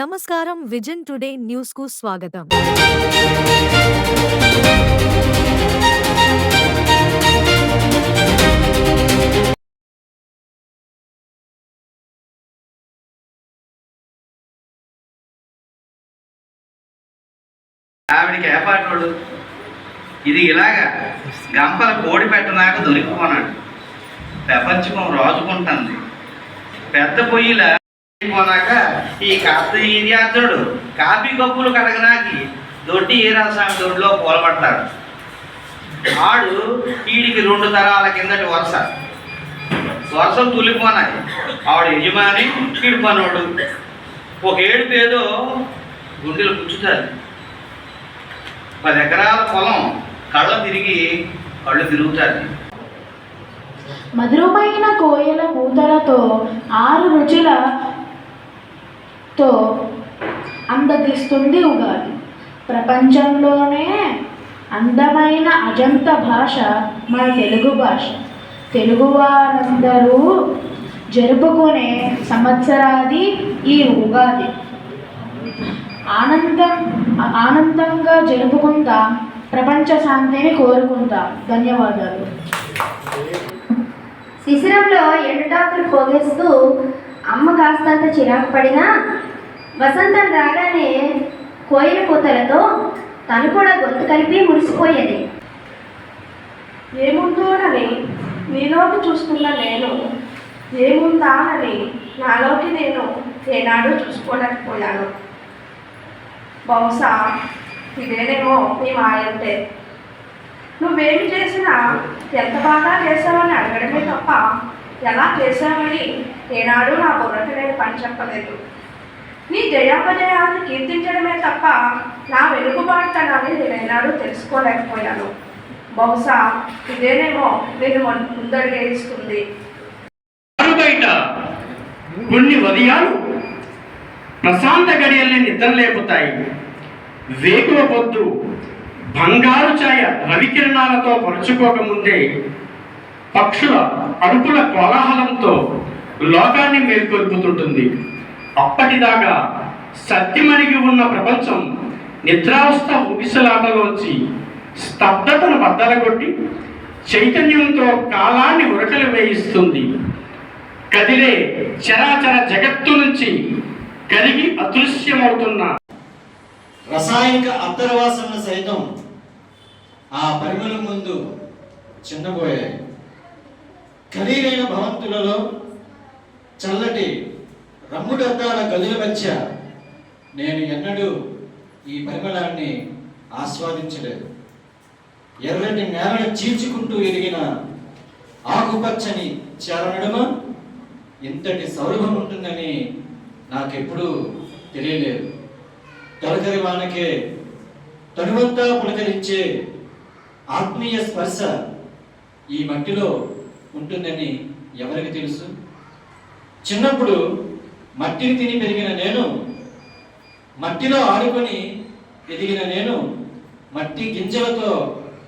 నమస్కారం vision today news కు స్వాగతం. ఆవిడికి ఏపాటోడు ఇది ఇలాగా గంపల కోడి పెట్టనాక దొరికిపోనాడు. ప్రపంచం రాజుకుంటుంది. పెద్ద పొయ్యిలా పోనాక ఈ కార్తీర్యాత్రుడు కాఫీ కప్పులు కడగనాకి దొడ్డి ఏరాస్వామి దొడ్లో పూలపడతాడు. ఆడు వీడికి 2 తరాల కిందటి వరుసలు తులిపోనాయి. ఆవిడ యజమాని వీడు పనోడు. ఒక ఏడుపు ఏదో గుండెలు గుచ్చుతారు. 10 ఎకరాల పొలం కళ్ళు తిరుగుతారు. మధురమైన కోయల కూతలతో 6 రుచులతో అందగిస్తుంది ఉగాది. ప్రపంచంలోనే అందమైన అజంత భాష మన తెలుగు భాష. తెలుగువారందరూ జరుపుకునే సంవత్సరాది ఈ ఉగాది. ఆనందంగా జరుపుకుందాం. ప్రపంచ శాంతిని కోరుకుందాం. ధన్యవాదాలు. శిశిరంలో ఎండుటాకులు పోగేస్తూ అమ్మ కాస్తంత చిరాకు పడినా వసంతం రాగానే కోయిల కూతలతో తను కూడా గొంతు కలిపి మురిసిపోయేది. ఏముందోనని నీలోకి చూస్తున్న నేను, ఏముందానని నాలోకి నేను ఏనాడు చూసుకోలేకపోయాను. బహుశా ఇదేనేమో నీ మాయంటే. నువ్వేమి చేసినా ఎంత బాగా చేసావని అడగడమే తప్ప ఎలా చేసావని ఏనాడు నా బుర్రకి నేను పని చెప్పలేదు. నీ జయాపజయాన్ని కీర్తించడమే తప్ప నా వెనుకబాటుతనాన్ని నేనేనాడు తెలుసుకోలేకపోయాను. బహుశా ఇదేనేమో నేను ముందడుగేస్తుంది. కొన్ని ఉదయాలు ప్రశాంత గడియల్ని నిద్ర లేపుతాయి. వేకువ పొద్దు బంగారు ఛాయ రవికిరణాలతో పరుచుకోకముందే పక్షుల అరుపుల కోలాహలంతో లోకాన్ని మేల్కొల్పుతుంటుంది. అప్పటిదాకా సత్యమణిగి ఉన్న ప్రపంచం నిద్రావస్థ ఊగిసలాటలోంచి స్తబ్దతను బద్దలగొట్టి చైతన్యంతో కాలాన్ని ఉరకలు వేయిస్తుంది. కదిలే చరాచర జగత్తు నుంచి కరిగి అదృశ్యమవుతున్న రసాయనిక అంతర్వాసనలు సైతం ఆ పరిమళం ముందు చిన్నబోయాయి. ఖరీదైన భవంతులలో చల్లటి రమ్ముడద్దాల గదుల మధ్య నేను ఎన్నడూ ఈ పరిమళాన్ని ఆస్వాదించలేదు. ఎర్రటి నేలను చీల్చుకుంటూ ఎదిగిన ఆకుపచ్చని చరణడమ ఇంతటి సౌరభం ఉంటుందని నాకెప్పుడూ తెలియలేదు. తొలకరి వానకే తనువంతా పులకరించే ఆత్మీయ స్పర్శ ఈ మట్టిలో ఉంటుందని ఎవరికి తెలుసు? చిన్నప్పుడు మట్టిని తిని పెరిగిన నేను, మట్టిలో ఆడుకొని ఎదిగిన నేను, మట్టి గింజలతో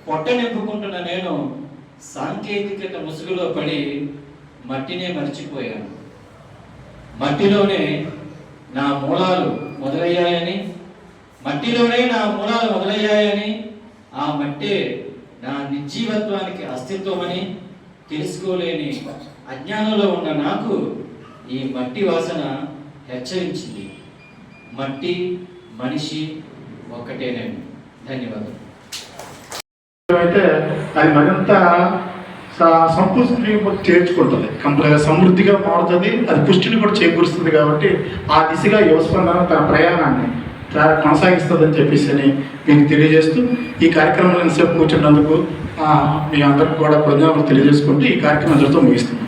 పొట్ట నింపుకుంటున్న నేను సాంకేతికత ముసుగులో పడి మట్టినే మర్చిపోయాను. మట్టిలోనే నా మూలాలు మొదలయ్యాయని ఆ మట్టే నా నిర్జీవత్వానికి అస్తిత్వమని తెలుసుకోలేని అజ్ఞానంలో ఉన్న నాకు ఈ మట్టి వాసన హెచ్చరించింది. మట్టి మనిషి ఒక్కటేనండి. ధన్యవాదాలు. అయితే అది మరింత సంపుష్టిని చేర్చుకుంటుంది, కంప్లీట్గా సమృద్ధిగా మారుతుంది. అది పుష్టిని కూడా చేకూరుస్తుంది. కాబట్టి ఆ దిశగా యువస్పందన తన ప్రయాణాన్ని కొనసాగిస్తుందని చెప్పేసి మీకు తెలియజేస్తూ ఈ కార్యక్రమంలో ఎంతసేపు కూర్చున్నందుకు మీ అందరికీ కూడా కృతజ్ఞతలు తెలియజేసుకుంటూ ఈ కార్యక్రమం అందరితో ముగిస్తుంది.